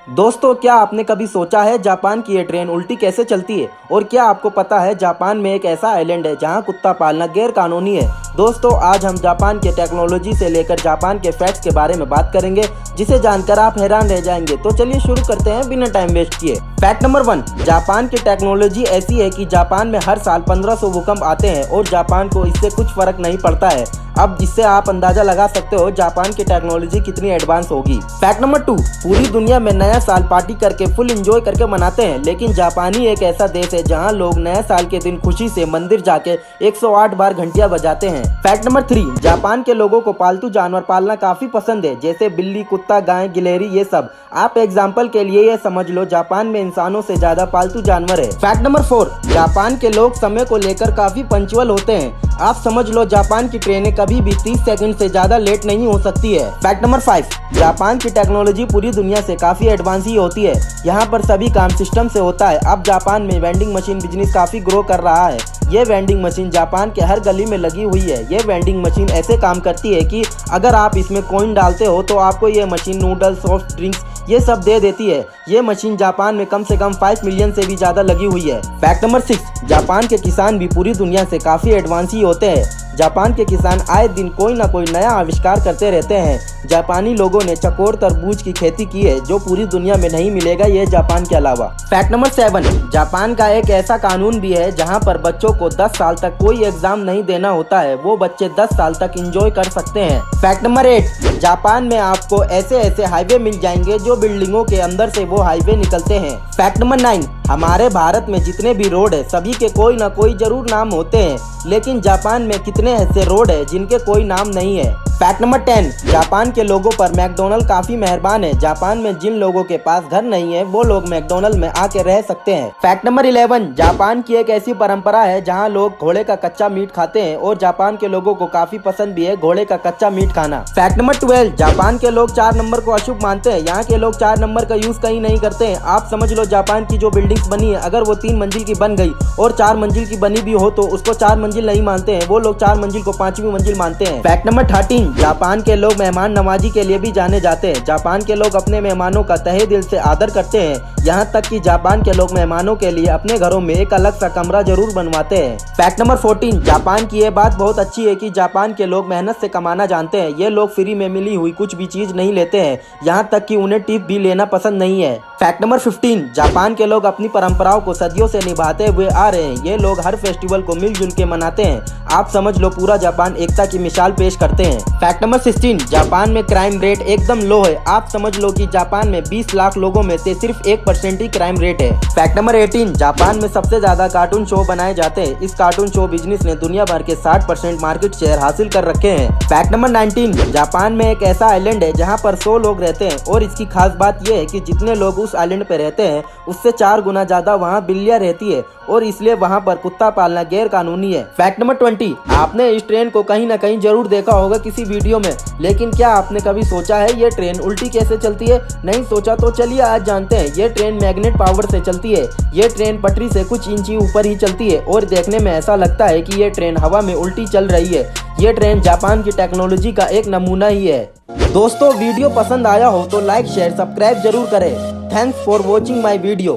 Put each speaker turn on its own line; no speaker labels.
दोस्तों, क्या आपने कभी सोचा है जापान की ये ट्रेन उल्टी कैसे चलती है? और क्या आपको पता है जापान में एक ऐसा आइलैंड है जहां कुत्ता पालना गैर कानूनी है? दोस्तों, आज हम जापान के टेक्नोलॉजी से लेकर जापान के फैक्ट्स के बारे में बात करेंगे, जिसे जानकर आप हैरान रह जाएंगे। तो चलिए शुरू करते हैं बिना टाइम वेस्ट किए। फैक्ट नंबर 1, जापान की टेक्नोलॉजी ऐसी है कि जापान में हर साल 1500 भूकंप आते हैं और जापान को इससे कुछ फर्क नहीं पड़ता है। अब जिससे आप अंदाजा लगा सकते हो जापान की टेक्नोलॉजी कितनी एडवांस होगी। फैक्ट नंबर 2, पूरी दुनिया में नया साल पार्टी करके फुल एंजॉय करके मनाते हैं, लेकिन जापानी एक ऐसा देश है जहां लोग नए साल के दिन खुशी से मंदिर जाके 108 बार घंटियां बजाते हैं। फैक्ट नंबर 3, जापान के लोगों को पालतू जानवर पालना काफी पसंद है, जैसे बिल्ली, कुत्ता, गाय, गिलहरी, ये सब। आप एग्जाम्पल के लिए ये समझ लो जापान में इंसानों से ज्यादा पालतू जानवर है। फैक्ट नंबर 4, जापान के लोग समय को लेकर काफी पंक्चुअल होते हैं। आप समझ लो जापान की ट्रेनें कभी भी 30 सेकंड से ज्यादा लेट नहीं हो सकती है। फैक्ट नंबर 5, जापान की टेक्नोलॉजी पूरी दुनिया से काफी एडवांस ही होती है। यहाँ पर सभी काम सिस्टम से होता है। अब जापान में वेंडिंग मशीन बिजनेस काफी ग्रो कर रहा है। ये वेंडिंग मशीन जापान के हर गली में लगी हुई है। ये वेंडिंग मशीन ऐसे काम करती है कि अगर आप इसमें कॉइन डालते हो तो आपको ये मशीन नूडल्स, सॉफ्ट ड्रिंक्स ये सब दे देती है। ये मशीन जापान में कम से कम 5 मिलियन से भी ज्यादा लगी हुई है। फैक्ट नंबर 6, जापान के किसान भी पूरी दुनिया से काफी एडवांस ही होते हैं। जापान के किसान आए दिन कोई ना कोई नया आविष्कार करते रहते हैं। जापानी लोगों ने चकोर तरबूज की खेती की है, जो पूरी दुनिया में नहीं मिलेगा ये जापान के अलावा। फैक्ट नंबर 7, जापान का एक ऐसा कानून भी है जहां पर बच्चों को 10 साल तक कोई एग्जाम नहीं देना होता है। वो बच्चे 10 साल तक एंजॉय कर सकते हैं। फैक्ट नंबर 8, जापान में आपको ऐसे ऐसे हाईवे मिल जाएंगे जो बिल्डिंगों के अंदर से वो हाईवे निकलते हैं। फैक्ट नंबर 9, हमारे भारत में जितने भी रोड है सभी के कोई ना कोई जरूर नाम होते हैं, लेकिन जापान में कितने ऐसे रोड है जिनके कोई नाम नहीं है। फैक्ट नंबर 10, जापान के लोगों पर मैकडोनल्ड काफी मेहरबान है। जापान में जिन लोगों के पास घर नहीं है वो लोग मैकडोनल्ड में आके रह सकते हैं। फैक्ट नंबर 11, जापान की एक ऐसी परंपरा है जहां लोग घोड़े का कच्चा मीट खाते हैं और जापान के लोगों को काफी पसंद भी है घोड़े का कच्चा मीट खाना। फैक्ट नंबर 12, जापान के लोग 4 नंबर को अशुभ मानते हैं। यहाँ के लोग 4 नंबर का यूज कहीं नहीं करते हैं। आप समझ लो जापान की जो बिल्डिंग्स बनी है अगर वो 3 मंजिल की बन गई और 4 मंजिल की बनी भी हो तो उसको 4 मंजिल नहीं मानते हैं। वो लोग 4 मंजिल को 5वीं मंजिल मानते हैं। फैक्ट नंबर 13, जापान के लोग मेहमान नवाजी के लिए भी जाने जाते हैं। जापान के लोग अपने मेहमानों का तहे दिल से आदर करते हैं। यहाँ तक कि जापान के लोग मेहमानों के लिए अपने घरों में एक अलग सा कमरा जरूर बनवाते हैं। फैक्ट नंबर 14, जापान की ये बात बहुत अच्छी है कि जापान के लोग मेहनत से कमाना जानते हैं। ये लोग फ्री में मिली हुई कुछ भी चीज नहीं लेते हैं, यहाँ तक कि उन्हें टिप भी लेना पसंद नहीं है। फैक्ट नंबर 15, जापान के लोग अपनी परंपराओं को सदियों से निभाते हुए आ रहे हैं। ये लोग हर फेस्टिवल को मिलजुल के मनाते हैं। आप समझ लो पूरा जापान एकता की मिसाल पेश करते हैं। फैक्ट नंबर 16, जापान में क्राइम रेट एकदम लो है। आप समझ लो कि जापान में 20 लाख लोगों में से सिर्फ 1% ही क्राइम रेट है। फैक्ट नंबर 18, जापान में सबसे ज्यादा कार्टून शो बनाए जाते हैं। इस कार्टून शो बिजनेस ने दुनिया भर के 60% मार्केट शेयर हासिल कर रखे हैं। फैक्ट नंबर 19, जापान में एक ऐसा आइलैंड है जहाँ पर 100 लोग रहते हैं और इसकी खास बात यह है कि जितने लोग उस आइलैंड पे रहते हैं उससे 4 गुना ज्यादा वहाँ बिल्लियाँ रहती है और इसलिए वहाँ पर कुत्ता पालना गैर कानूनी है। फैक्ट नंबर 20, आपने इस ट्रेन को कहीं ना कहीं जरूर देखा होगा किसी वीडियो में, लेकिन क्या आपने कभी सोचा है ये ट्रेन उल्टी कैसे चलती है? नहीं सोचा तो चलिए आज जानते हैं। ये ट्रेन मैग्नेट पावर से चलती है। ये ट्रेन पटरी से कुछ इंची ऊपर ही चलती है और देखने में ऐसा लगता है कि ये ट्रेन हवा में उल्टी चल रही है। ये ट्रेन जापान की टेक्नोलॉजी का एक नमूना ही है। दोस्तों, वीडियो पसंद आया हो तो लाइक, शेयर, सब्सक्राइब जरूर करें। Thanks for watching my video.